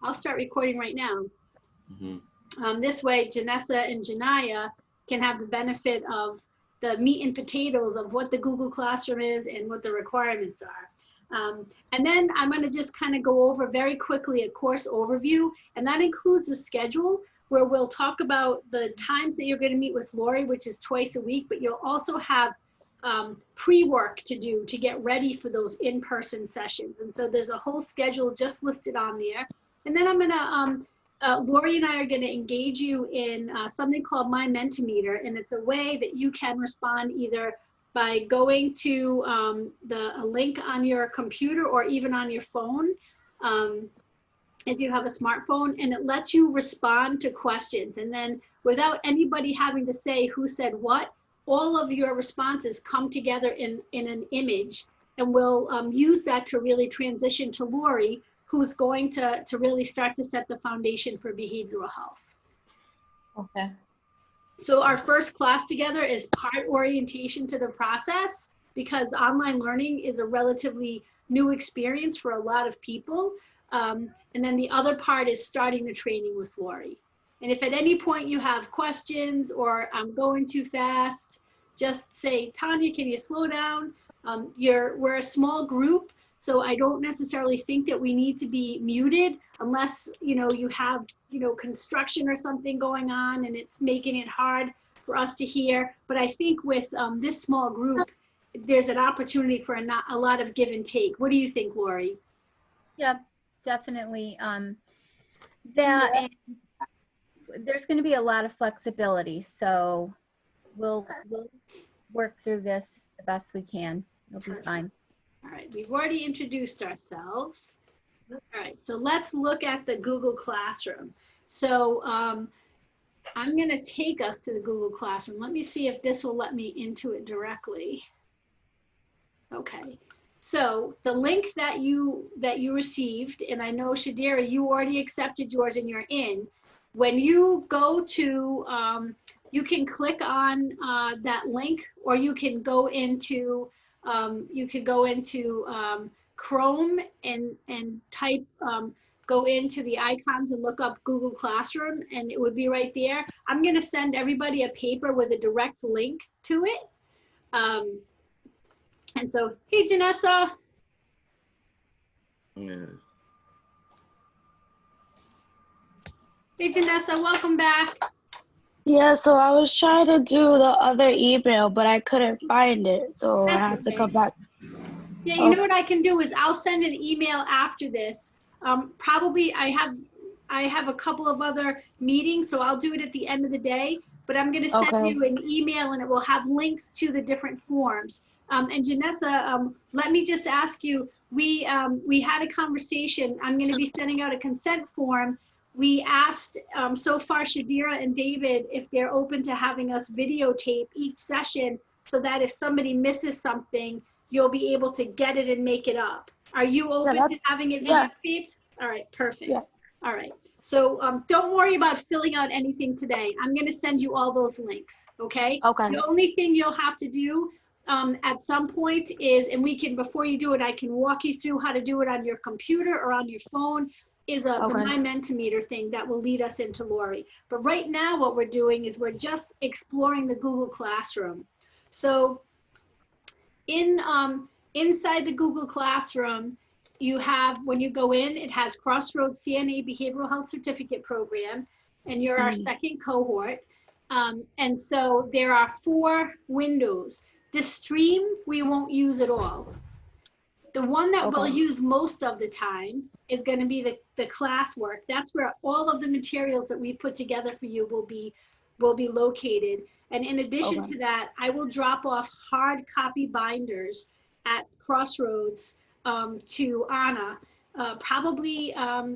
I'll start recording right now. Mm-hmm. This way, Janessa and Janaya can have the benefit of the meat and potatoes of what the Google Classroom is and what the requirements are. And then I'm going to just kind of go over very quickly a course overview, and that includes a schedule where we'll talk about the times that you're going to meet with Lori, which is twice a week, but you'll also have pre-work to do to get ready for those in-person sessions. And so there's a whole schedule just listed on there. And then I'm going to Lori and I are going to engage you in something called My Mentimeter, and it's a way that you can respond either by going to a link on your computer or even on your phone if you have a smartphone, and it lets you respond to questions. And then without anybody having to say who said what, all of your responses come together in an image, and we'll use that to really transition to Lori, who's going to really start to set the foundation for behavioral health. Okay. So our first class together is part orientation to the process, because online learning is a relatively new experience for a lot of people. And then the other part is starting the training with Lori. And if at any point you have questions or I'm going too fast, just say, Tanya, can you slow down? We're a small group, so I don't necessarily think that we need to be muted unless, you have, construction or something going on and it's making it hard for us to hear. But I think with this small group, there's an opportunity for a lot of give and take. What do you think, Lori? Yeah, definitely. And there's going to be a lot of flexibility, so we'll work through this the best we can. It'll be fine. All right, we've already introduced ourselves. All right, so let's look at the Google Classroom. So I'm going to take us to the Google Classroom. Let me see if this will let me into it directly. Okay, so the link that you received, and I know Shadira, you already accepted yours and you're in. When you go to, you can click on that link, or you can go into Chrome and type, go into the icons and look up Google Classroom, and it would be right there. I'm going to send everybody a paper with a direct link to it. And so, hey, Janessa. Yeah. Hey, Janessa, welcome back. Yeah, so I was trying to do the other email, but I couldn't find it, so That's I had okay. to come back. Yeah, you know what I can do is I'll send an email after this. Probably I have a couple of other meetings, so I'll do it at the end of the day, but I'm gonna send you an email and it will have links to the different forms. And Janessa, let me just ask you, we had a conversation. I'm gonna be sending out a consent form. We asked so far Shadira and David if they're open to having us videotape each session so that if somebody misses something, you'll be able to get it and make it up. Are you open to having it videotaped? All right, perfect. Yeah. All right. So don't worry about filling out anything today. I'm going to send you all those links, okay? Okay. The only thing you'll have to do at some point is, and we can, before you do it, I can walk you through how to do it on your computer or on your phone, is the My Mentimeter thing that will lead us into Lori. But right now what we're doing is we're just exploring the Google Classroom. So inside the Google Classroom, you have, when you go in, it has Crossroads CNA Behavioral Health Certificate Program, and you're our second cohort. And so there are 4 windows. The stream, we won't use at all. The one that we'll use most of the time is going to be the classwork. That's where all of the materials that we put together for you will be located. And in addition to that, I will drop off hard copy binders at Crossroads to Anna, probably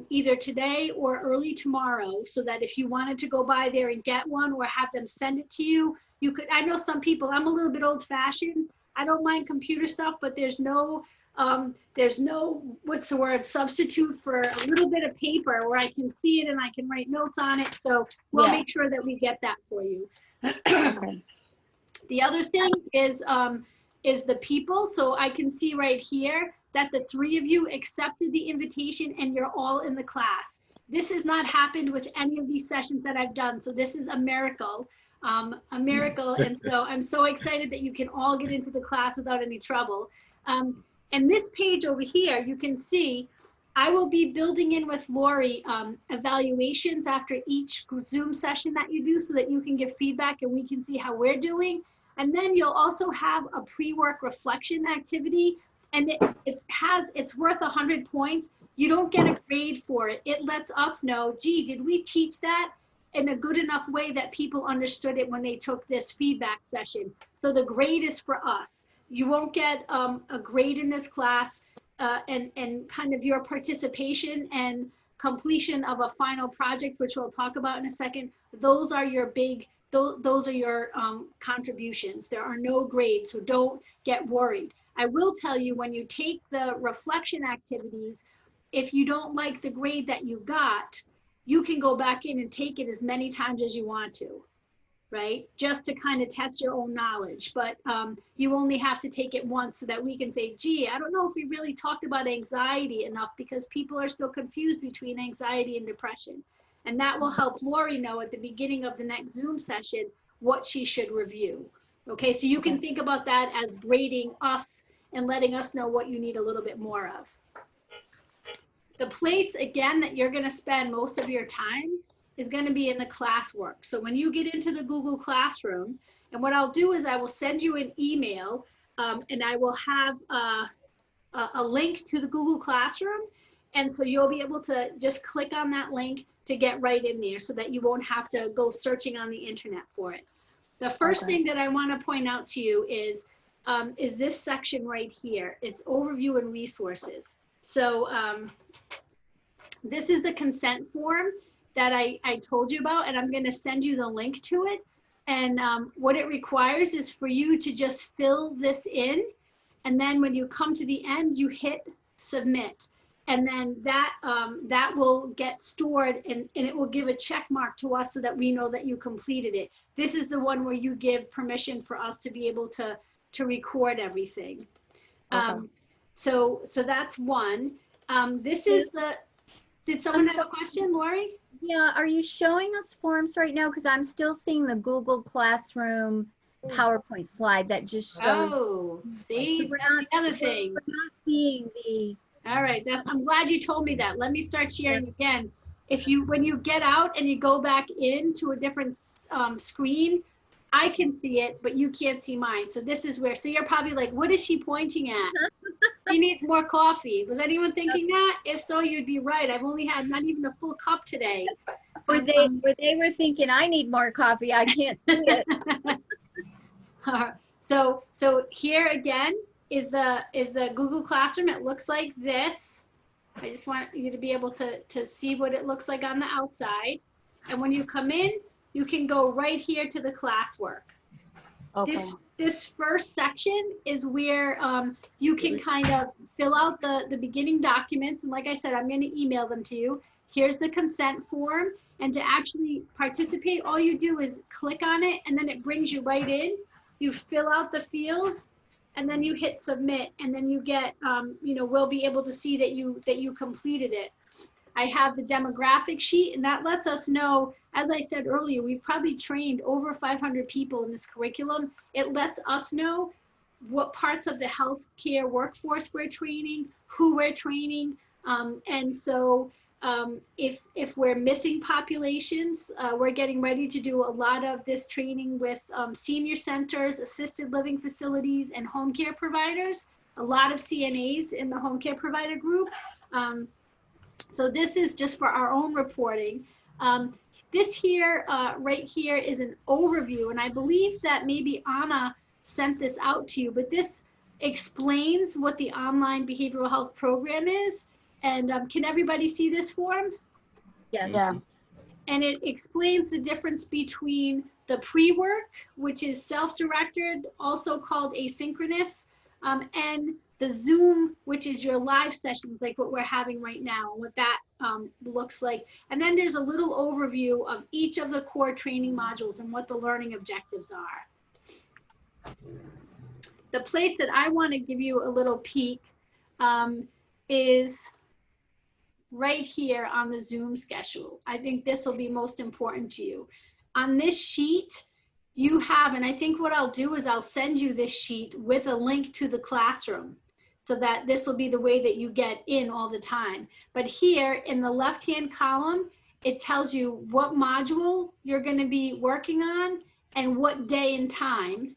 either today or early tomorrow, so that if you wanted to go by there and get one or have them send it to you, you could. I know some people, I'm a little bit old fashioned. I don't mind computer stuff, but there's no, what's the word, substitute for a little bit of paper where I can see it and I can write notes on it. So we'll make sure that we get that for you. The other thing is the people. So I can see right here that the 3 of you accepted the invitation and you're all in the class. This has not happened with any of these sessions that I've done. So this is a miracle. And so I'm so excited that you can all get into the class without any trouble. And this page over here, you can see, I will be building in with Lori evaluations after each Zoom session that you do so that you can give feedback and we can see how we're doing. And then you'll also have a pre-work reflection activity, and it's worth 100 points. You don't get a grade for it. It lets us know, gee, did we teach that in a good enough way that people understood it when they took this feedback session? So the grade is for us. You won't get a grade in this class, and kind of your participation and completion of a final project, which we'll talk about in a second. Those are your those are your contributions. There are no grades, so don't get worried. I will tell you, when you take the reflection activities, if you don't like the grade that you got, you can go back in and take it as many times as you want to, right? Just to kind of test your own knowledge. But you only have to take it once so that we can say, gee, I don't know if we really talked about anxiety enough, because people are still confused between anxiety and depression. And that will help Lori know at the beginning of the next Zoom session what she should review. Okay, so you can think about that as grading us and letting us know what you need a little bit more of. The place, again, that you're gonna spend most of your time is gonna be in the classwork. So when you get into the Google Classroom, and what I'll do is I will send you an email, and I will have a link to the Google Classroom. And so you'll be able to just click on that link to get right in there so that you won't have to go searching on the internet for it. The first thing that I wanna point out to you is this section right here. It's overview and resources. So this is the consent form that I told you about, and I'm gonna send you the link to it. And what it requires is for you to just fill this in. And then when you come to the end, you hit submit. And then that will get stored, and it will give a check mark to us so that we know that you completed it. This is the one where you give permission for us to be able to record everything. Okay. So that's one. This is did someone have a question, Lori? Yeah, are you showing us forms right now? Because I'm still seeing the Google Classroom PowerPoint slide that just shows. Oh, see, So that's the other thing. We're not seeing the. All right, I'm glad you told me that. Let me start sharing again. When you get out and you go back into a different screen, I can see it, but you can't see mine. So this is where, so you're probably like, what is she pointing at? She needs more coffee. Was anyone thinking that? If so, you'd be right. I've only had not even a full cup today. Where they were thinking, I need more coffee. I can't see it. So here again is the Google Classroom. It looks like this. I just want you to be able to see what it looks like on the outside. And when you come in, you can go right here to the classwork. Okay. This first section is where you can kind of fill out the beginning documents. And like I said, I'm going to email them to you. Here's the consent form. And to actually participate, all you do is click on it, and then it brings you right in. You fill out the fields, and then you hit submit, and then you get, we'll be able to see that you completed it. I have the demographic sheet, and that lets us know, as I said earlier, we've probably trained over 500 people in this curriculum. It lets us know what parts of the healthcare workforce we're training, who we're training, and so if we're missing populations, we're getting ready to do a lot of this training with senior centers, assisted living facilities, and home care providers, a lot of CNAs in the home care provider group. So this is just for our own reporting. This here, right here, is an overview, and I believe that maybe Anna sent this out to you, but this explains what the online behavioral health program is. And can everybody see this form? Yes. Yeah. And it explains the difference between the pre-work, which is self-directed, also called asynchronous, and the Zoom, which is your live sessions, like what we're having right now, and what that looks like. And then there's a little overview of each of the core training modules and what the learning objectives are. The place that I want to give you a little peek is right here on the Zoom schedule. I think this will be most important to you. On this sheet, you have, and I think what I'll do is I'll send you this sheet with a link to the classroom so that this will be the way that you get in all the time. But here in the left-hand column, it tells you what module you're going to be working on and what day and time.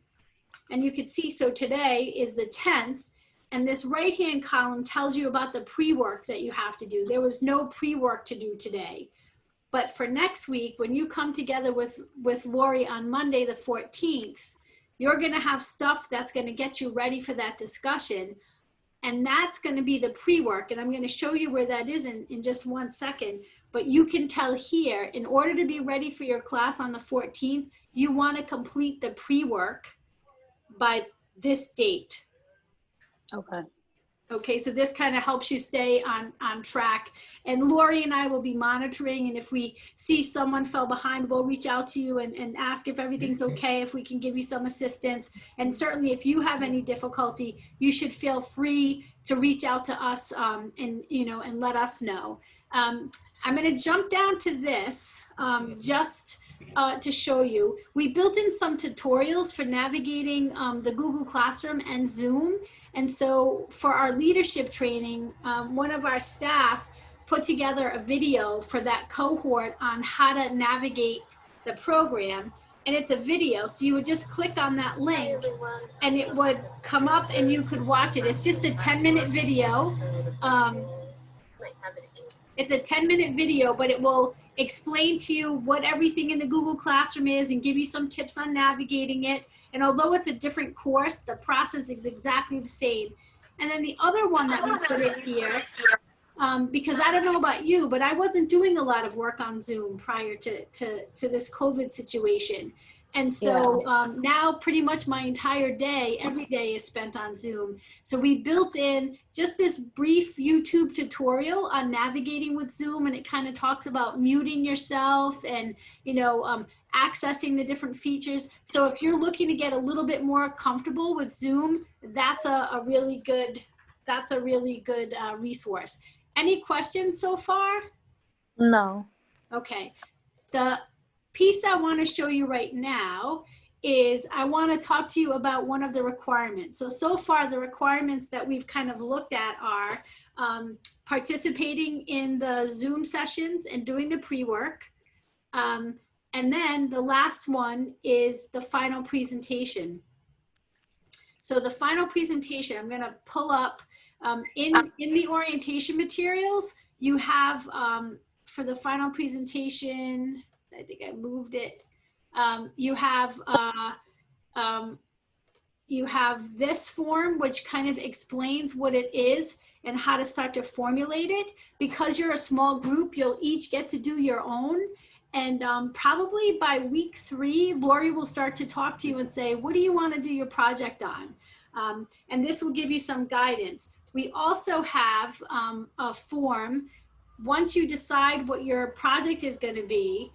And you can see, so today is the 10th, and this right-hand column tells you about the pre-work that you have to do. There was no pre-work to do today. But for next week, when you come together with Lori on Monday, the 14th, you're going to have stuff that's going to get you ready for that discussion. And that's going to be the pre-work. And I'm going to show you where that is in just 1 second. But you can tell here, in order to be ready for your class on the 14th, you want to complete the pre-work by this date. Okay. Okay, so this kind of helps you stay on track. And Lori and I will be monitoring, and if we see someone fell behind, we'll reach out to you and ask if everything's okay, if we can give you some assistance. And certainly if you have any difficulty, you should feel free to reach out to us and let us know. I'm going to jump down to this just to show you. We built in some tutorials for navigating the Google Classroom and Zoom. And so for our leadership training, one of our staff put together a video for that cohort on how to navigate the program. And it's a video, so you would just click on that link and it would come up and you could watch it. It's just a 10-minute video. It's a 10-minute video, but it will explain to you what everything in the Google Classroom is and give you some tips on navigating it. And although it's a different course, the process is exactly the same. And then the other one that we put in here, because I don't know about you, but I wasn't doing a lot of work on Zoom prior to this COVID situation. And so now pretty much my entire day, every day is spent on Zoom. So we built in just this brief YouTube tutorial on navigating with Zoom, and it kind of talks about muting yourself and, accessing the different features. So if you're looking to get a little bit more comfortable with Zoom, that's a really good resource. Any questions so far? No. Okay. The piece I want to show you right now is I want to talk to you about one of the requirements. So far the requirements that we've kind of looked at are participating in the Zoom sessions and doing the pre-work. And then the last one is the final presentation. So the final presentation, I'm going to pull up in the orientation materials, you have for the final presentation, I think I moved it. You have this form, which kind of explains what it is and how to start to formulate it. Because you're a small group, you'll each get to do your own. And probably by week 3, Lori will start to talk to you and say, what do you want to do your project on? And this will give you some guidance. We also have a form. Once you decide what your project is going to be,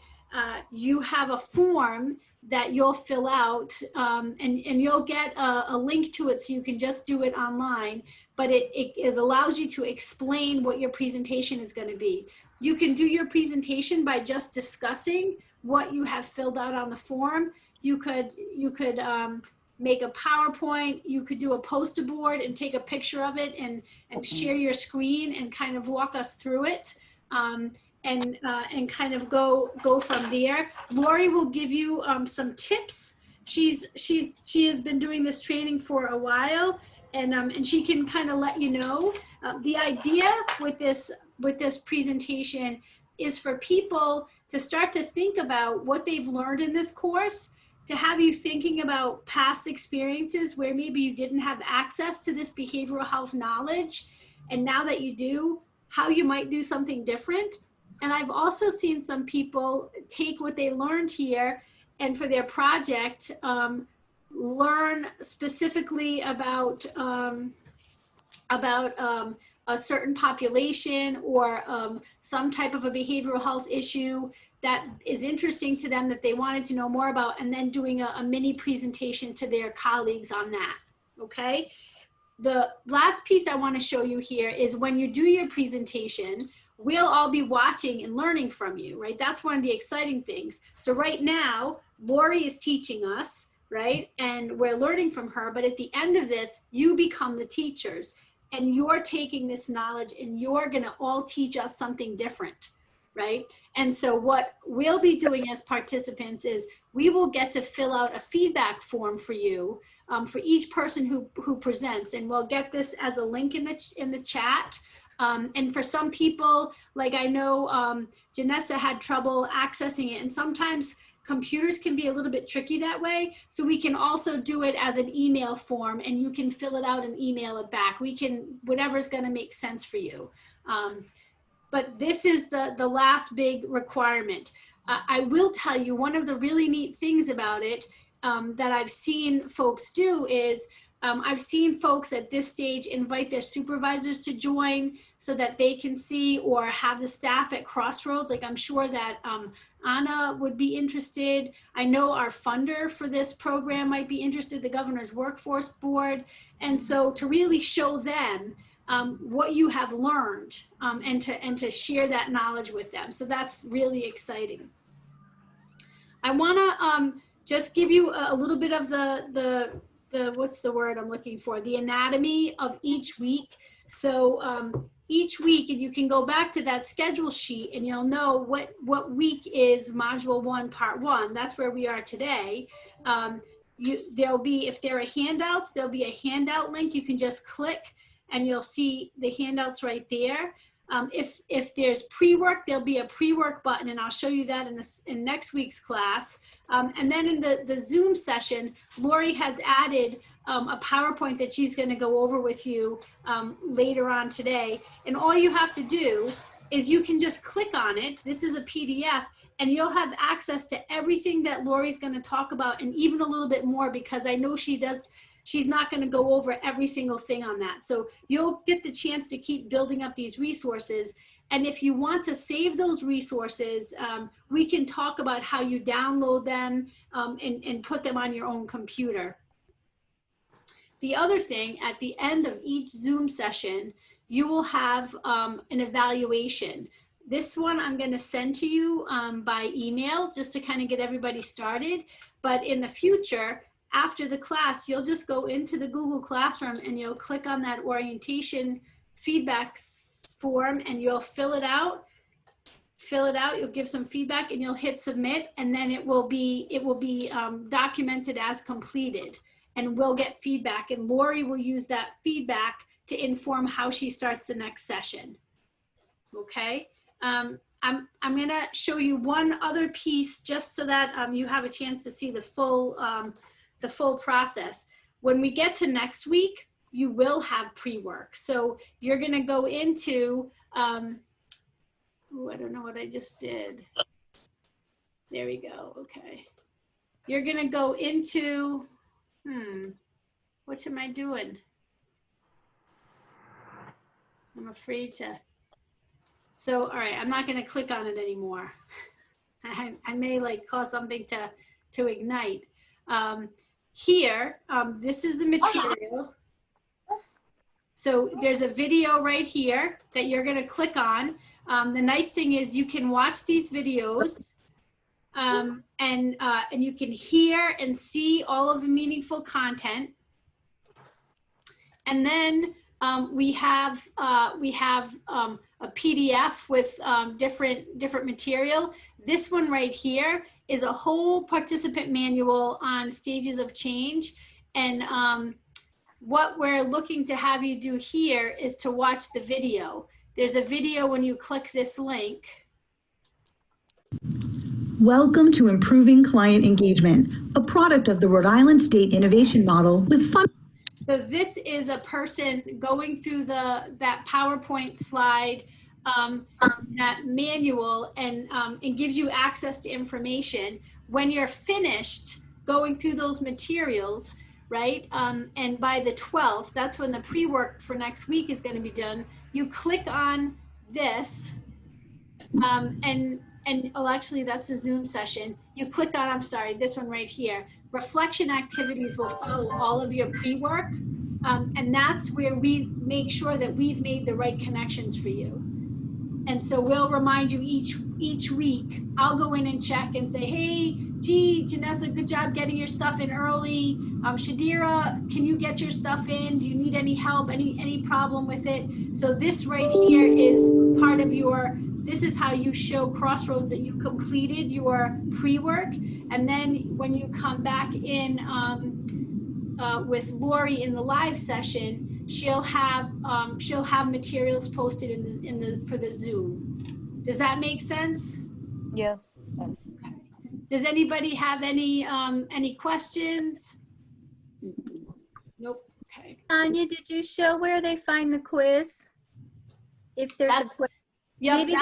you have a form that you'll fill out and you'll get a link to it so you can just do it online, but it allows you to explain what your presentation is going to be. You can do your presentation by just discussing what you have filled out on the form. You could make a PowerPoint, you could do a poster board and take a picture of it and share your screen and kind of walk us through it. And kind of go from there. Lori will give you some tips. She has been doing this training for a while, and she can kind of let you know. The idea with this presentation is for people to start to think about what they've learned in this course, to have you thinking about past experiences where maybe you didn't have access to this behavioral health knowledge, and now that you do, how you might do something different. And I've also seen some people take what they learned here and for their project, learn specifically about a certain population or some type of a behavioral health issue that is interesting to them that they wanted to know more about, and then doing a mini presentation to their colleagues on that, okay? The last piece I want to show you here is when you do your presentation, we'll all be watching and learning from you, right? That's one of the exciting things. So right now, Lori is teaching us, right? And we're learning from her, but at the end of this, you become the teachers and you're taking this knowledge and you're gonna all teach us something different, right? And so what we'll be doing as participants is we will get to fill out a feedback form for you, for each person who presents, and we'll get this as a link in the chat. And for some people, like I know Janessa had trouble accessing it, and sometimes computers can be a little bit tricky that way. So we can also do it as an email form, and you can fill it out and email it back. We can, whatever's gonna make sense for you. But this is the last big requirement. I will tell you, one of the really neat things about it that I've seen folks do is, I've seen folks at this stage invite their supervisors to join so that they can see, or have the staff at Crossroads. Like I'm sure that Anna would be interested. I know our funder for this program might be interested, the Governor's Workforce Board. And so to really show them what you have learned and to share that knowledge with them. So that's really exciting. I wanna just give you a little bit of the what's the word I'm looking for? The anatomy of each week. So each week, and you can go back to that schedule sheet and you'll know what week is module 1, part 1. That's where we are today. There'll be, if there are handouts, there'll be a handout link. You can just click and you'll see the handouts right there. If there's pre-work, there'll be a pre-work button, and I'll show you that in next week's class. And then in the Zoom session, Lori has added a PowerPoint that she's going to go over with you later on today. And all you have to do is you can just click on it. This is a PDF, and you'll have access to everything that Lori's going to talk about, and even a little bit more, because I know she's not going to go over every single thing on that. So you'll get the chance to keep building up these resources. And if you want to save those resources, we can talk about how you download them and put them on your own computer. The other thing, at the end of each Zoom session, you will have an evaluation. This one I'm going to send to you by email just to kind of get everybody started. But in the future, after the class, you'll just go into the Google Classroom and you'll click on that orientation feedback form and you'll fill it out, you'll give some feedback and you'll hit submit, and then it will be documented as completed, and we'll get feedback, and Lori will use that feedback to inform how she starts the next session. Okay. I'm gonna show you one other piece just so that you have a chance to see the full process. When we get to next week, you will have pre-work. So you're gonna go into, ooh, I don't know what I just did. There we go, okay. You're gonna go into, what am I doing? I'm afraid to. So, all right, I'm not gonna click on it anymore. I may like cause something to ignite. Here, this is the material. So there's a video right here that you're gonna click on. The nice thing is you can watch these videos and you can hear and see all of the meaningful content. And then we have a PDF with different material. This one right here is a whole participant manual on stages of change. And what we're looking to have you do here is to watch the video. There's a video when you click this link. Welcome to Improving Client Engagement, a product of the Rhode Island State Innovation Model with fun. So this is a person going through that PowerPoint slide, that manual, and gives you access to information. When you're finished going through those materials, right, and by the 12th, that's when the pre-work for next week is going to be done, you click on this, and oh, actually that's a Zoom session. You click on, I'm sorry, this one right here. Reflection activities will follow all of your pre-work, and that's where we make sure that we've made the right connections for you. And so we'll remind you each week. I'll go in and check and say, hey, gee, Janessa, good job getting your stuff in early. Shadira, can you get your stuff in? Do you need any help, any problem with it? So this right here is part of this is how you show Crossroads that you completed your pre-work. And then when you come back in with Lori in the live session, she'll have materials posted for the Zoom. Does that make sense? Yes. Does anybody have any questions? Nope. Okay. Anya, did you show where they find the quiz? If there's a quiz. Yeah, Maybe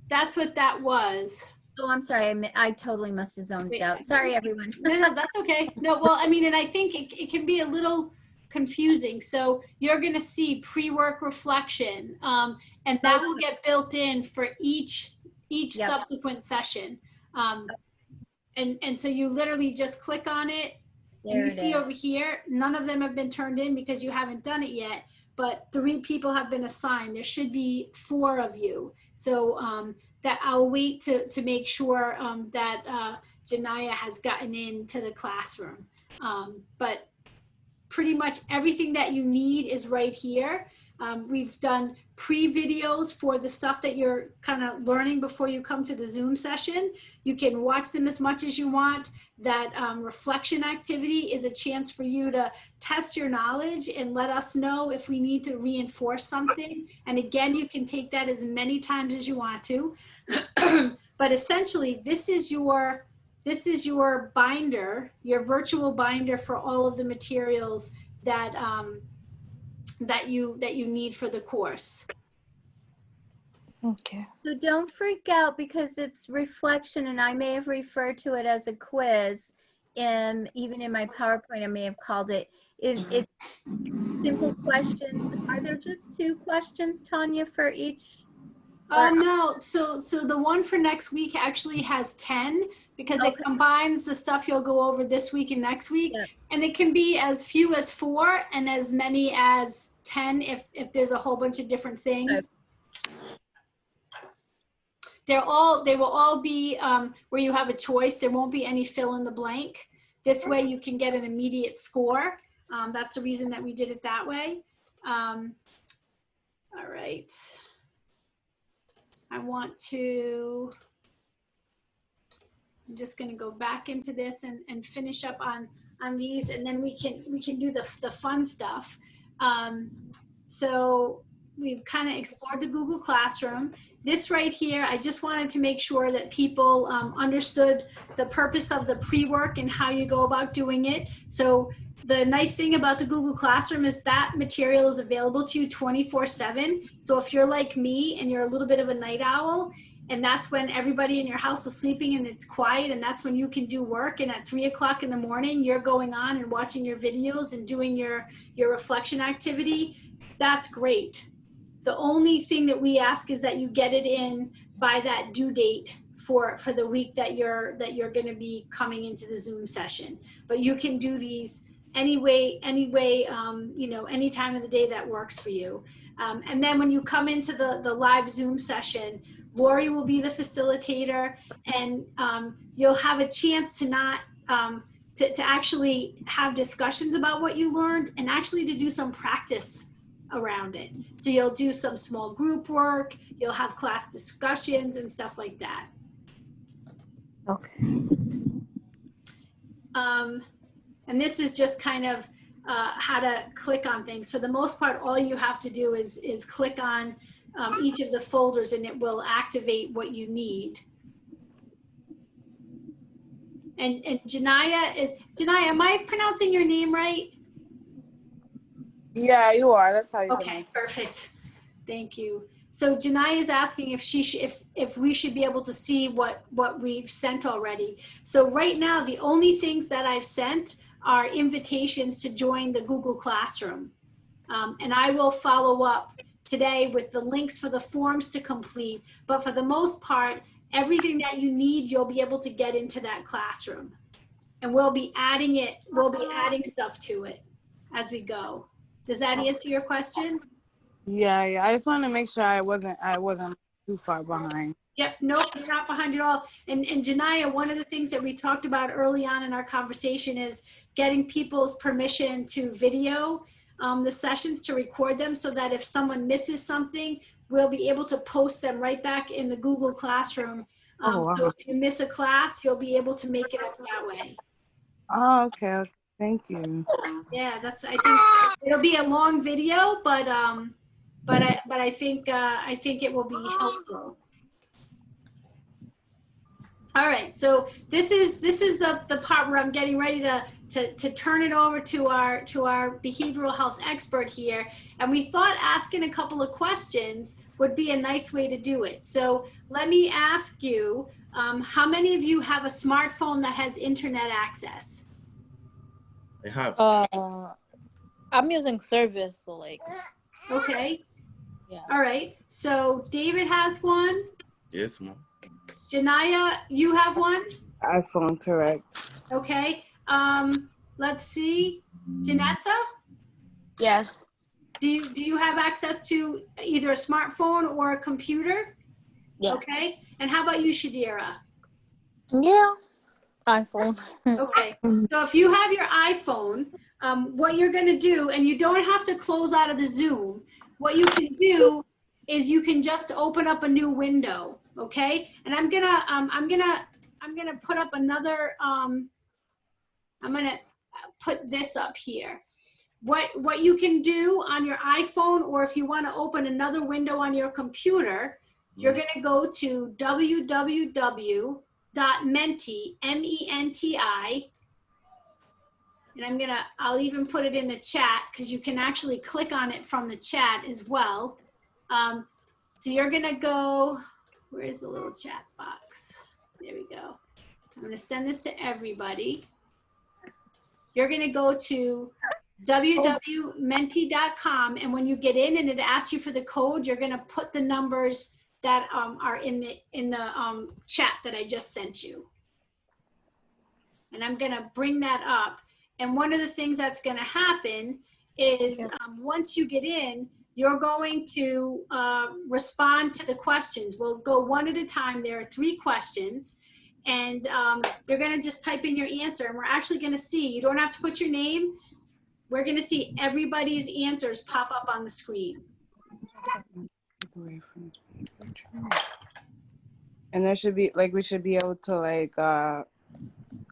that's what that was. Oh, I'm sorry. I totally must have zoned out. Sorry, everyone. No, that's okay. No, well, I mean, and I think it can be a little confusing. So you're going to see pre-work reflection, and that will get built in for each subsequent session. And so you literally just click on it. And you see over here, none of them have been turned in because you haven't done it yet, but 3 people have been assigned. There should be 4 of you. So that I'll wait to make sure that Janaya has gotten into the classroom. But pretty much everything that you need is right here. We've done pre-videos for the stuff that you're kind of learning before you come to the Zoom session. You can watch them as much as you want. That reflection activity is a chance for you to test your knowledge and let us know if we need to reinforce something. And again, you can take that as many times as you want to. But essentially, this is your binder, your virtual binder for all of the materials that that you need for the course. Okay. So don't freak out because it's reflection, and I may have referred to it as a quiz. Even in my PowerPoint, I may have called it. It's simple questions. Are there just 2 questions, Tanya, for each? No, so the one for next week actually has 10 because it combines the stuff you'll go over this week and next week. Yep. And it can be as few as 4 and as many as 10 if there's a whole bunch of different things. Okay. They will all be where you have a choice. There won't be any fill in the blank. This way you can get an immediate score. That's the reason that we did it that way. All right. I'm just going to go back into this and finish up on these, and then we can do the fun stuff. So we've kind of explored the Google Classroom. This right here, I just wanted to make sure that people understood the purpose of the pre-work and how you go about doing it. So the nice thing about the Google Classroom is that material is available to you 24/7. So if you're like me and you're a little bit of a night owl, and that's when everybody in your house is sleeping and it's quiet, and that's when you can do work, and at 3 o'clock in the morning, you're going on and watching your videos and doing your reflection activity, that's great. The only thing that we ask is that you get it in by that due date for the week that you're going to be coming into the Zoom session. But you can do these any way, you know, any time of the day that works for you. And then when you come into the live Zoom session, Lori will be the facilitator, and you'll have a chance to not to actually have discussions about what you learned and actually to do some practice around it. So you'll do some small group work, you'll have class discussions and stuff like that. Okay. And this is just kind of how to click on things. For the most part, all you have to do is click on each of the folders and it will activate what you need. And Janaya, am I pronouncing your name right? Yeah, you are. That's how you Okay, perfect. Thank you. So Janaya is asking if we should be able to see what we've sent already. So right now, the only things that I've sent are invitations to join the Google Classroom. And I will follow up today with the links for the forms to complete. But for the most part, everything that you need, you'll be able to get into that classroom. And we'll be adding stuff to it as we go. Does that answer your question? Yeah. I just wanted to make sure I wasn't too far behind. Yep, nope, you're not behind at all. And Janaya, one of the things that we talked about early on in our conversation is getting people's permission to video the sessions, to record them, so that if someone misses something, we'll be able to post them right back in the Google Classroom. Oh, wow. So if you miss a class, you'll be able to make it up that way. Oh, okay. Okay. Thank you. Yeah, that's, I think it'll be a long video, but I think it will be helpful. All right, so this is the part where I'm getting ready to turn it over to our behavioral health expert here, and we thought asking a couple of questions would be a nice way to do it. So let me ask you, how many of you have a smartphone that has internet access? I have. I'm using service, so like. Okay. Yeah. All right. So David has one. Yes, ma'am. Janaya, you have one? iPhone, correct. Okay. Let's see. Janessa, Yes. do you have access to either a smartphone or a computer? Yes. Okay. And how about you, Shadira? Yeah. iPhone. Okay. So if you have your iPhone, what you're going to do, and you don't have to close out of the Zoom, what you can do is you can just open up a new window. Okay. And I'm gonna put up another, I'm gonna put this up here. What you can do on your iPhone, or if you want to open another window on your computer, you're going to go to www.menti, MENTI, and I'll even put it in the chat because you can actually click on it from the chat as well. So you're going to go, where's the little chat box? There we go. I'm going to send this to everybody. You're going to go to www.menti.com, and when you get in and it asks you for the code, you're going to put the numbers that are in the chat that I just sent you. And I'm going to bring that up. And one of the things that's going to happen is once you get in, you're going to respond to the questions. We'll go one at a time. There are 3 questions. And you're going to just type in your answer. And we're actually going to see, you don't have to put your name. We're going to see everybody's answers pop up on the screen. And there should be, like, we should be able to, like,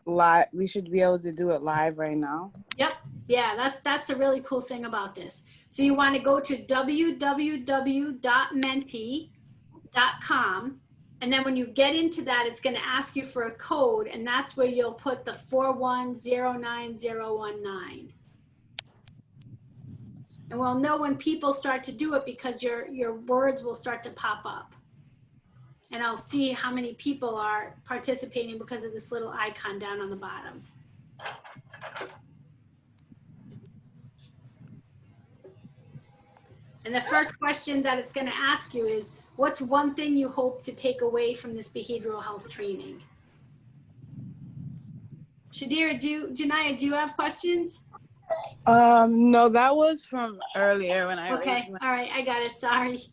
live. We should be able to do it live right now. Yep. Yeah, that's a really cool thing about this. So you want to go to www.menti.com. And then when you get into that, it's going to ask you for a code, and that's where you'll put the 4109019. And we'll know when people start to do it because your words will start to pop up. And I'll see how many people are participating because of this little icon down on the bottom. And the first question that it's going to ask you is, what's one thing you hope to take away from this behavioral health training? Shadira, Janaya, do you have questions? No, that was from earlier when I. Okay, all right, I got it. Sorry.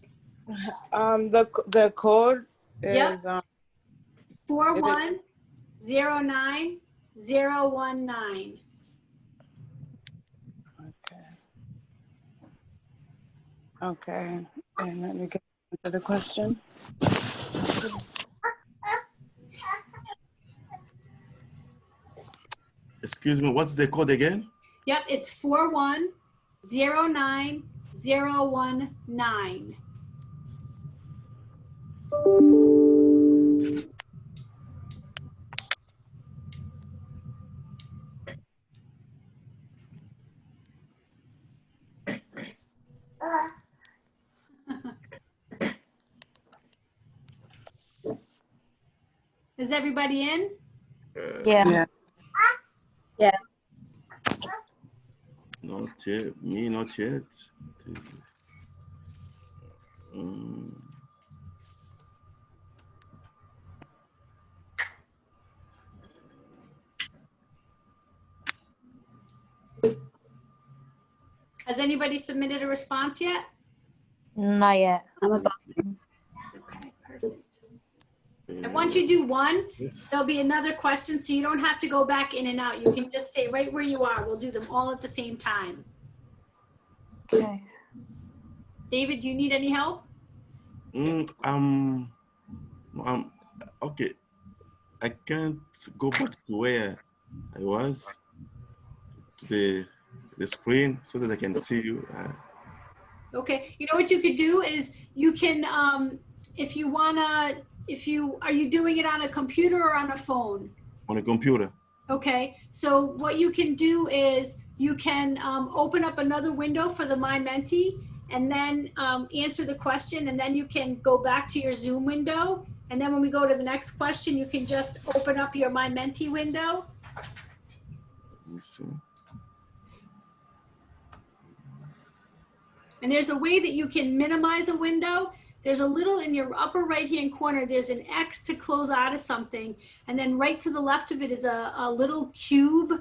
The code is Yep. 4109019. Okay. And let me get into the question. Excuse me, what's the code again? Yep, it's 4109019. Is everybody in? Yeah. Not yet. Me, not yet. Has anybody submitted a response yet? Not yet. Okay. once you do one, Yes. there'll be another question, so you don't have to go back in and out. You can just stay right where you are. We'll do them all at the same time. Okay. David, do you need any help? Okay. I can't go back to where I was, to the screen, so that I can see you. Okay, you know what you could do is you can, if you wanna, are you doing it on a computer or on a phone? On a computer. Okay, so what you can do is you can open up another window for the My Mentee and then answer the question, and then you can go back to your Zoom window. And then when we go to the next question, you can just open up your My Mentee window. Let me see. And there's a way that you can minimize a window. There's a little in your upper right-hand corner, there's an X to close out of something. And then right to the left of it is a little cube.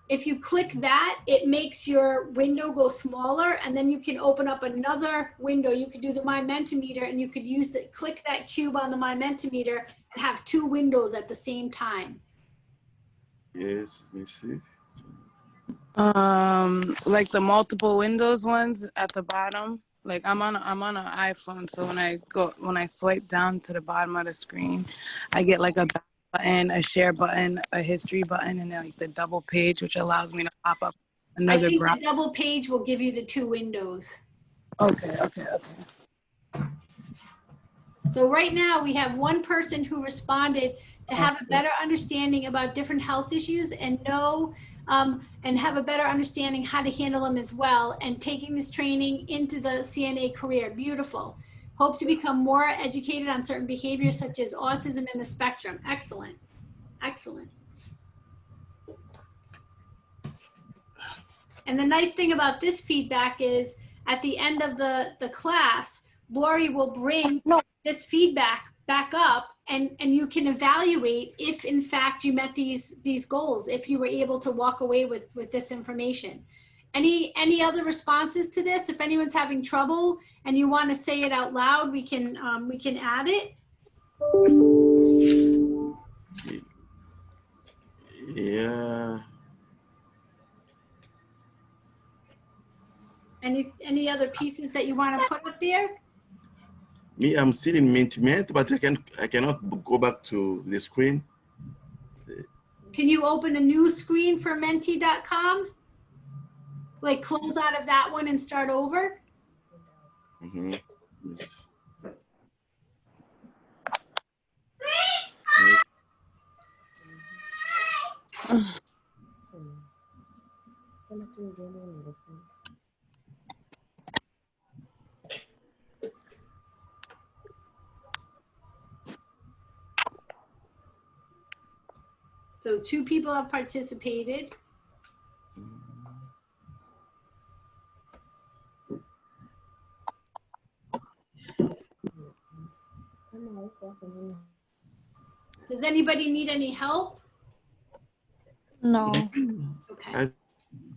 If you click that, it makes your window go smaller, and then you can open up another window. You could do the My Mentimeter, and you could click that cube on the My Mentimeter and have two windows at the same time. Yes, let me see. Like the multiple windows ones at the bottom. Like I'm on an iPhone, so when I swipe down to the bottom of the screen, I get like a back button, a share button, a history button, and then like the double page, which allows me to pop up I another think browser. the double page will give you the two windows. Okay. So right now we have one person who responded to have a better understanding about different health issues and and have a better understanding how to handle them as well, and taking this training into the CNA career. Beautiful. Hope to become more educated on certain behaviors such as autism and the spectrum. Excellent. Excellent. And the nice thing about this feedback is at the end of the class, Lori will bring this feedback back up, and you can evaluate if in fact you met these goals, if you were able to walk away with this information. Any other responses to this? If anyone's having trouble and you want to say it out loud, we can add it. Yeah. Any other pieces that you want to put up there? Me, I'm still in Mint, but I cannot go back to the screen. Can you open a new screen for Menti.com? Like close out of that one and start over? Mm-hmm. Yes. So 2 people have participated. Does anybody need any help? No. Okay.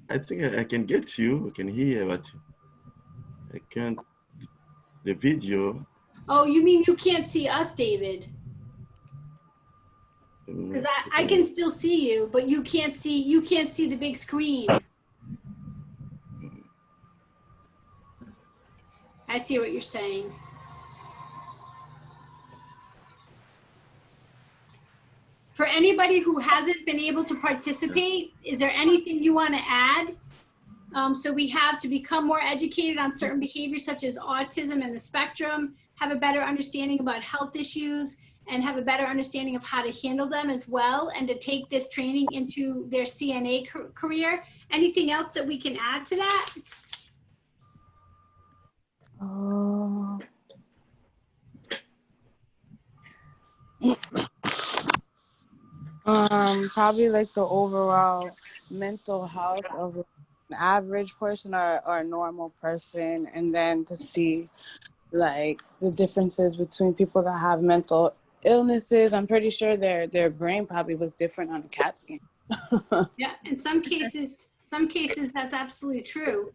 I think I can get you. I can hear, but I can't. The video. Oh, you mean you can't see us, David? Because I can still see you, but you can't see the big screen. I see what you're saying. For anybody who hasn't been able to participate, is there anything you want to add? So we have to become more educated on certain behaviors such as autism and the spectrum, have a better understanding about health issues, and have a better understanding of how to handle them as well, and to take this training into their CNA career. Anything else that we can add to that? Probably like the overall mental health of an average person or a normal person, and then to see like the differences between people that have mental illnesses. I'm pretty sure their brain probably look different on a CAT scan. Yeah, in some cases that's absolutely true.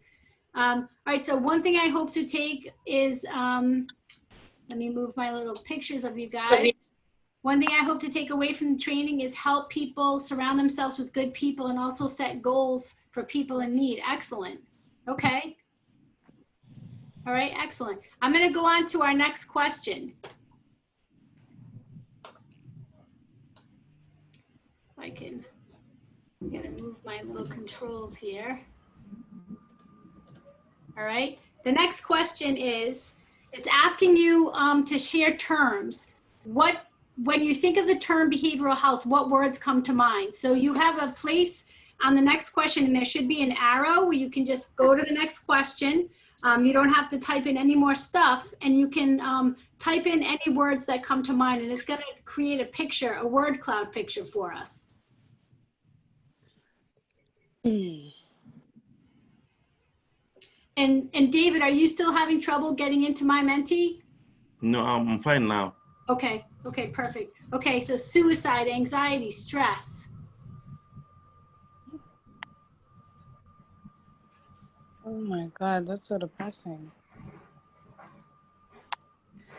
All right, so one thing I hope to take is, let me move my little pictures of you guys. One thing I hope to take away from the training is help people surround themselves with good people and also set goals for people in need. Excellent. Okay. All right, excellent. I'm going to go on to our next question. If I can, I'm going to move my little controls here. All right. The next question is, it's asking you to share terms. When you think of the term behavioral health, what words come to mind? So you have a place on the next question, and there should be an arrow where you can just go to the next question. You don't have to type in any more stuff, and you can type in any words that come to mind, and it's going to create a picture, a word cloud picture for us. And David, are you still having trouble getting into My Mentee? No, I'm fine now. Okay, okay, perfect. Okay, so suicide, anxiety, stress. Oh my God, that's so depressing.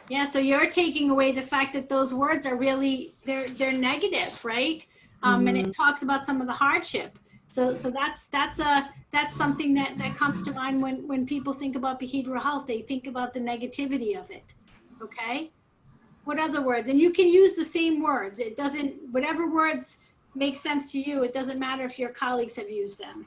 Yeah, so you're taking away the fact that those words are really, they're negative, right? And it talks about some of the hardship. So that's something that comes to mind when people think about behavioral health. They think about the negativity of it. Okay. What other words? And you can use the same words. It doesn't, whatever words make sense to you, it doesn't matter if your colleagues have used them.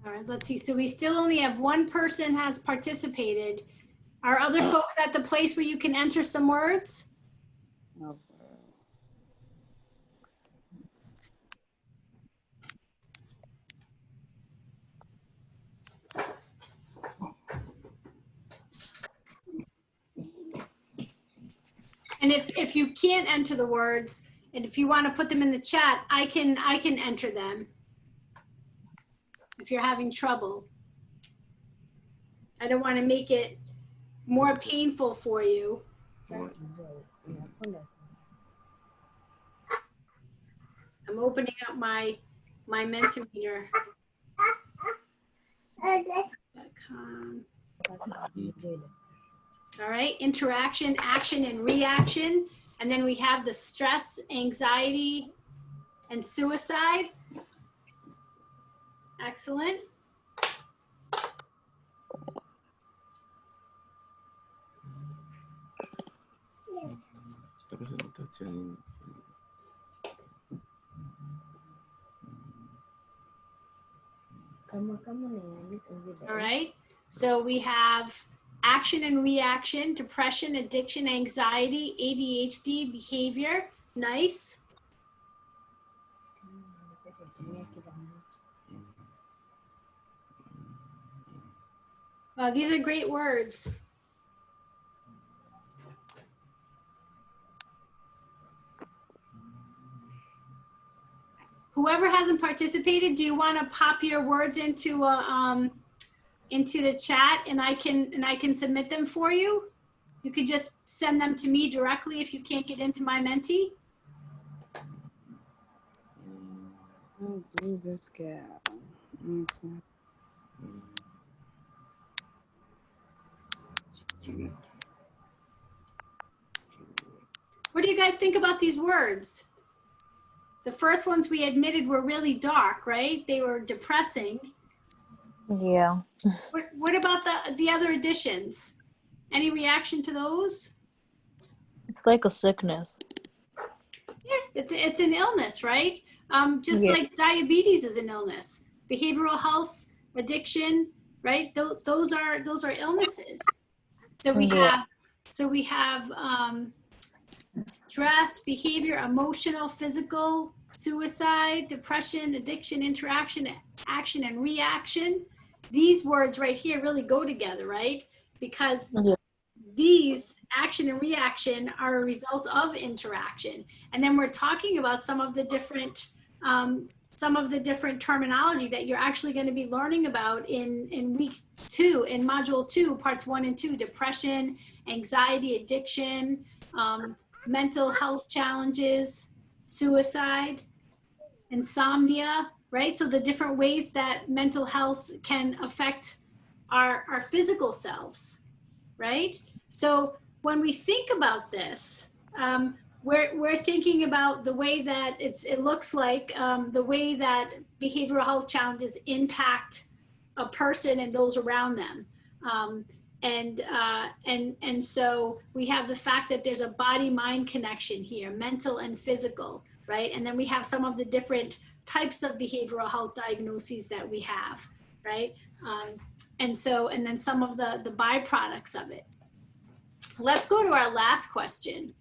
All right, let's see. So we still only have one person has participated. Are other folks at the place where you can enter some words? No. And if you can't enter the words, and if you want to put them in the chat, I can enter them. If you're having trouble, I don't want to make it more painful for you. I'm opening up my Mentimeter. All right, interaction, action, and reaction. And then we have the stress, anxiety, and suicide. Excellent. All right, so we have action and reaction, depression, addiction, anxiety, ADHD, behavior. Nice. Wow, these are great words. Whoever hasn't participated, do you want to pop your words into the chat, and I can submit them for you? You could just send them to me directly if you can't get into My Mentee. Let's do this guy. Okay. What do you guys think about these words? The first ones we admitted were really dark, right? They were depressing. Yeah. What about the other additions? Any reaction to those? It's like a sickness. Yeah, it's an illness, right? Just Yeah. like diabetes is an illness. Behavioral health, addiction, right? Those are illnesses. So we have stress, behavior, emotional, physical, suicide, depression, addiction, interaction, action, and reaction. These words right here really go together, right? Because Yeah. these action and reaction are a result of interaction. And then we're talking about some of the different terminology that you're actually going to be learning about in week 2, in module 2, parts 1 and 2, depression, anxiety, addiction, mental health challenges, suicide, insomnia, right? So the different ways that mental health can affect our physical selves, right? So when we think about this, we're thinking about the way that it looks like the way that behavioral health challenges impact a person and those around them. And so we have the fact that there's a body-mind connection here, mental and physical, right? And then we have some of the different types of behavioral health diagnoses that we have, right? And then some of the byproducts of it. Let's go to our last question.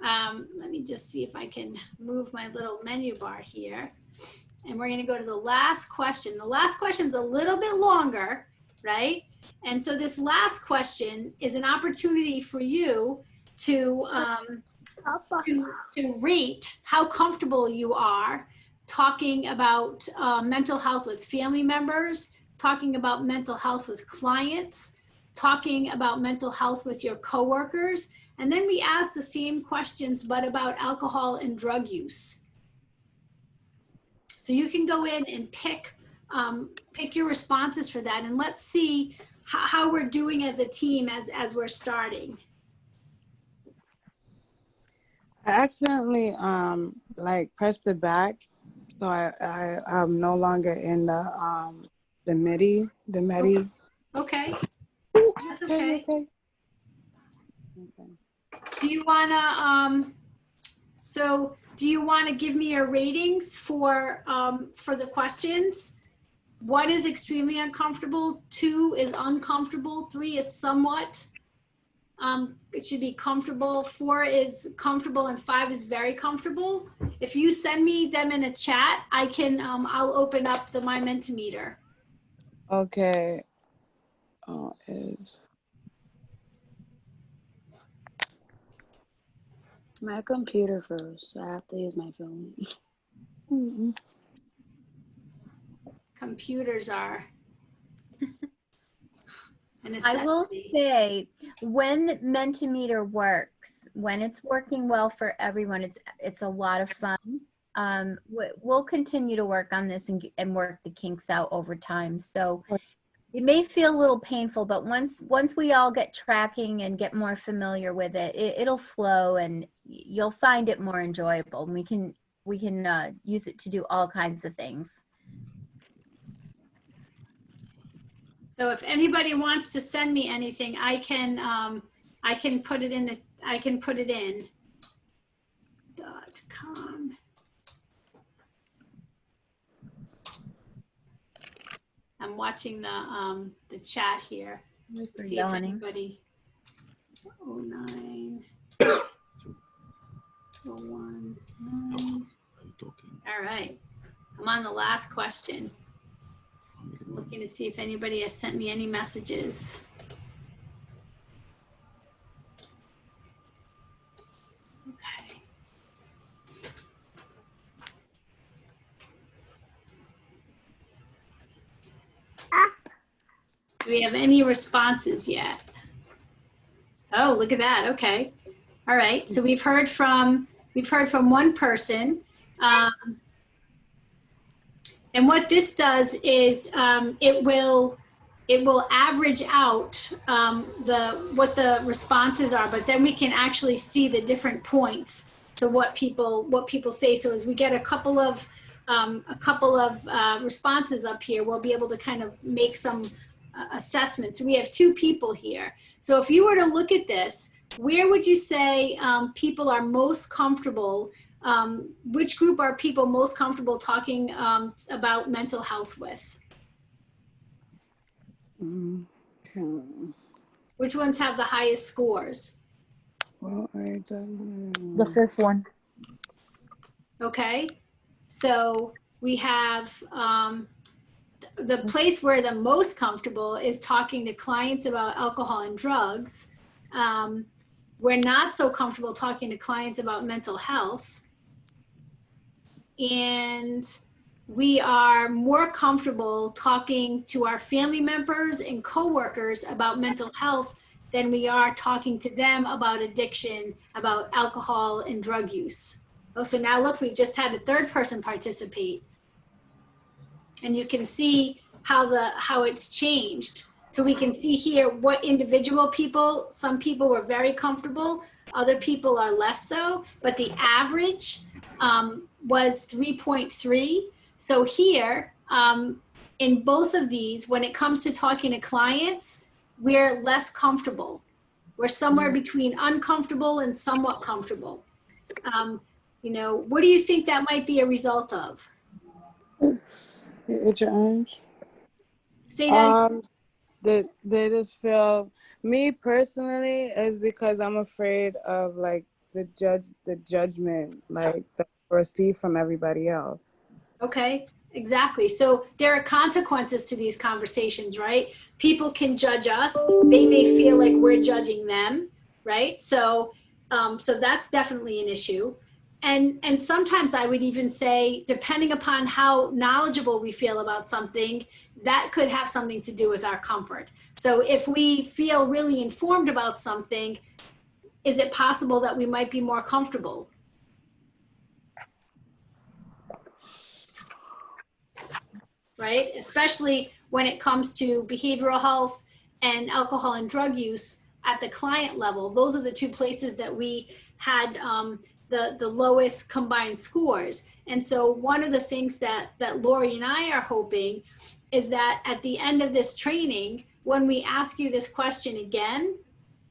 Let me just see if I can move my little menu bar here. And we're going to go to the last question. The last question is a little bit longer, right? And so this last question is an opportunity for you to rate how comfortable you are talking about mental health with family members, talking about mental health with clients, talking about mental health with your coworkers. And then we ask the same questions, but about alcohol and drug use. So you can go in and pick your responses for that, and let's see how we're doing as a team as we're starting. I accidentally pressed the back, so I'm no longer in the MIDI. Okay. That's okay. Do you wanna give me your ratings for the questions? 1 is extremely uncomfortable, 2 is uncomfortable, 3 is somewhat. It should be comfortable, 4 is comfortable, and 5 is very comfortable. If you send me them in a chat, I can I'll open up my Mentimeter. Okay. My computer froze, so I have to use my phone. Computers are. I will say, when Mentimeter works, when it's working well for everyone, it's a lot of fun. We'll continue to work on this and work the kinks out over time. So it may feel a little painful, but once we all get tracking and get more familiar with it, it'll flow and you'll find it more enjoyable. We can use it to do all kinds of things. So if anybody wants to send me anything, I can put it in .com. I'm watching the chat here to see if anybody. 09 01 9. All right, I'm on the last question. Looking to see if anybody has sent me any messages. Okay. Do we have any responses yet? Oh, look at that. Okay. All right. So we've heard from one person. And what this does is it will average out what the responses are, but then we can actually see the different points. So what people say. So as we get a couple of responses up here, we'll be able to kind of make some assessments. So we have 2 people here. So if you were to look at this, where would you say people are most comfortable? Which group are people most comfortable talking about mental health with? Which ones have the highest scores? Well, I don't. The fifth one. Okay, so we have the place where the most comfortable is talking to clients about alcohol and drugs. We're not so comfortable talking to clients about mental health. And we are more comfortable talking to our family members and coworkers about mental health than we are talking to them about addiction, about alcohol and drug use. Oh, so now look, we've just had a third person participate. And you can see how it's changed. So we can see here what individual people, some people were very comfortable, other people are less so, but the average was 3.3. So here, in both of these, when it comes to talking to clients, we're less comfortable. We're somewhere between uncomfortable and somewhat comfortable. You know, what do you think that might be a result of? With your arms. Say that. They just feel, me personally, is because I'm afraid of like the judgment, like that I receive from everybody else. Okay, exactly. So there are consequences to these conversations, right? People can judge us. They may feel like we're judging them, right? So, so that's definitely an issue. And sometimes I would even say, depending upon how knowledgeable we feel about something, that could have something to do with our comfort. So if we feel really informed about something, is it possible that we might be more comfortable? Right? Especially when it comes to behavioral health and alcohol and drug use at the client level. Those are the two places that we had the lowest combined scores. And so one of the things that Lori and I are hoping is that at the end of this training, when we ask you this question again,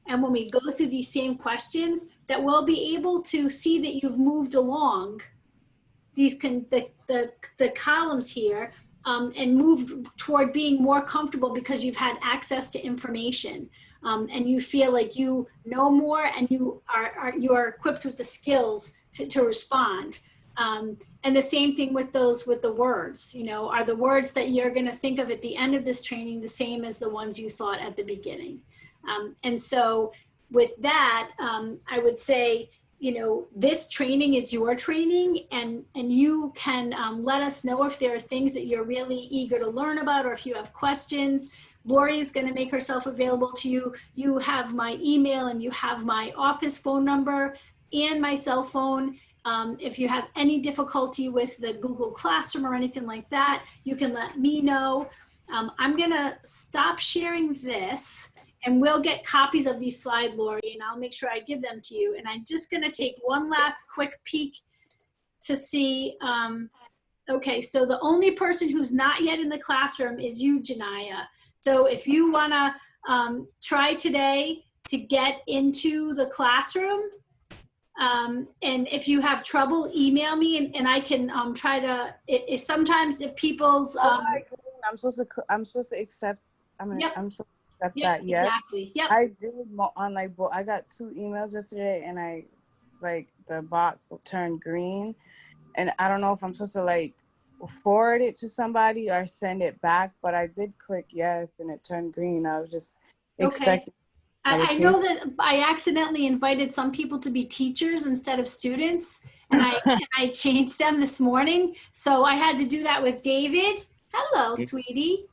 and when we go through these same questions, that we'll be able to see that you've moved along these the columns here and moved toward being more comfortable because you've had access to information. And you feel like you know more and you are equipped with the skills to respond. And the same thing with the words, you know, are the words that you're going to think of at the end of this training the same as the ones you thought at the beginning? And so with that, I would say, you know, this training is your training, and you can let us know if there are things that you're really eager to learn about, or if you have questions. Lori is going to make herself available to you. You have my email and you have my office phone number and my cell phone. If you have any difficulty with the Google Classroom or anything like that, you can let me know. I'm going to stop sharing this, and we'll get copies of these slides, Lori, and I'll make sure I give them to you. And I'm just going to take one last quick peek to see. Okay, so the only person who's not yet in the classroom is you, Janaya. So if you want to try today to get into the classroom, and if you have trouble, email me, and I can try to. If sometimes if people's I'm supposed to accept. Yep. I'm supposed to accept that. Yes. Exactly. Yep. I did on like I got 2 emails yesterday, and the box turned green, and I don't know if I'm supposed to like forward it to somebody or send it back, but I did click yes and it turned green. I was just expecting. I know that I accidentally invited some people to be teachers instead of students, and I changed them this morning. So I had to do that with David. Hello, sweetie.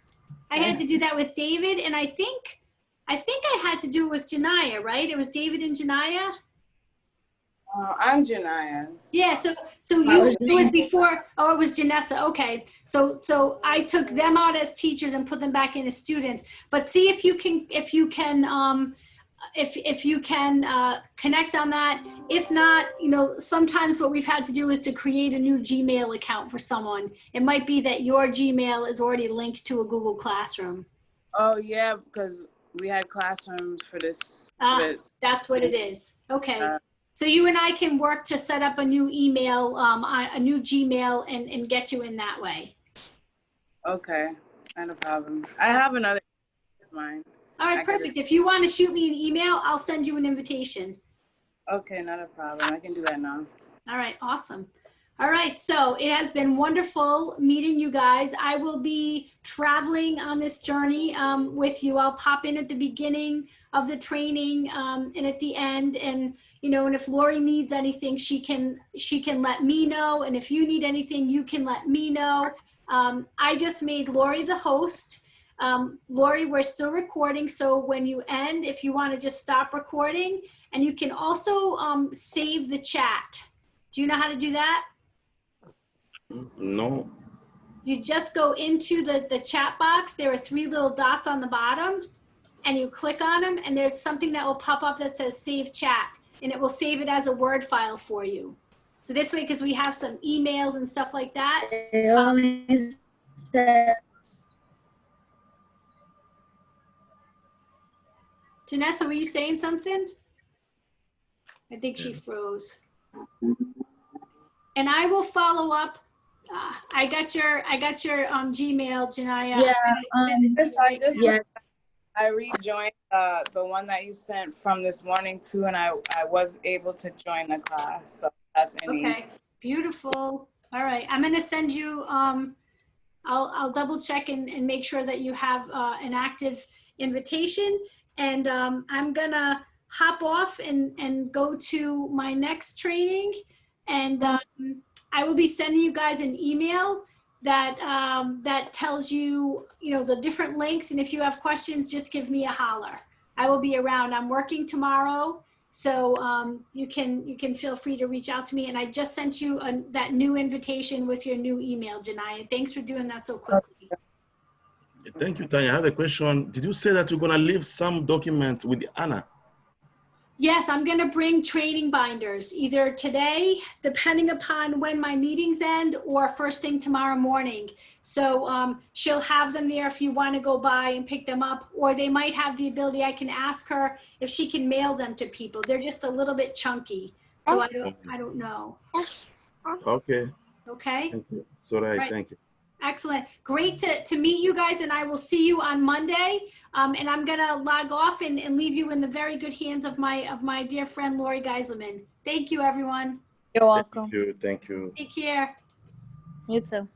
I had to do that with David, and I think I had to do it with Janaya, right? It was David and Janaya. I'm Janaya. Yeah, so it was before. Oh, it was Janessa. Okay, so I took them out as teachers and put them back in as students. But see if you can connect on that. If not, you know, sometimes what we've had to do is to create a new Gmail account for someone. It might be that your Gmail is already linked to a Google Classroom. Oh yeah, because we had classrooms for this. That's what it is. Okay. So you and I can work to set up a new email, a new Gmail, and get you in that way. Okay, not a problem. I have another mine. All right, perfect. If you want to shoot me an email, I'll send you an invitation. Okay, not a problem. I can do that now. All right, awesome. All right, so it has been wonderful meeting you guys. I will be traveling on this journey with you. I'll pop in at the beginning of the training and at the end. And and if Lori needs anything, she can let me know. And if you need anything, you can let me know. I just made Lori the host. Lori, we're still recording. So when you end, if you want to just stop recording, and you can also save the chat. Do you know how to do that? No. You just go into the chat box. There are 3 little dots on the bottom, and you click on them, and there's something that will pop up that says save chat, and it will save it as a Word file for you. So this way, because we have some emails and stuff like that. Janessa, were you saying something? I think she froze. And I will follow up. I got your Gmail, Janaya. Yeah. I rejoined the one that you sent from this morning too, and I was able to join the class. So that's Okay, beautiful. All right, I'm gonna send you. I'll double check and make sure that you have an active invitation, and I'm gonna hop off and go to my next training, and I will be sending you guys an email that that tells you the different links, and if you have questions, just give me a holler. I will be around. I'm working tomorrow, so you can feel free to reach out to me. And I just sent you that new invitation with your new email, Janaya. Thanks for doing that so quickly. Thank you, Tanya. I have a question. Did you say that you're gonna leave some document with Anna? Yes, I'm going to bring training binders either today, depending upon when my meetings end, or first thing tomorrow morning. So she'll have them there if you want to go by and pick them up, or they might have the ability. I can ask her if she can mail them to people. They're just a little bit chunky, so I don't know. Okay. Okay. Thank you. It's all right. Thank you. Excellent. Great to meet you guys, and I will see you on Monday. And I'm going to log off and leave you in the very good hands of my dear friend, Lori Geiselman. Thank you, everyone. You're welcome. Thank you. Thank you. Take care. You too.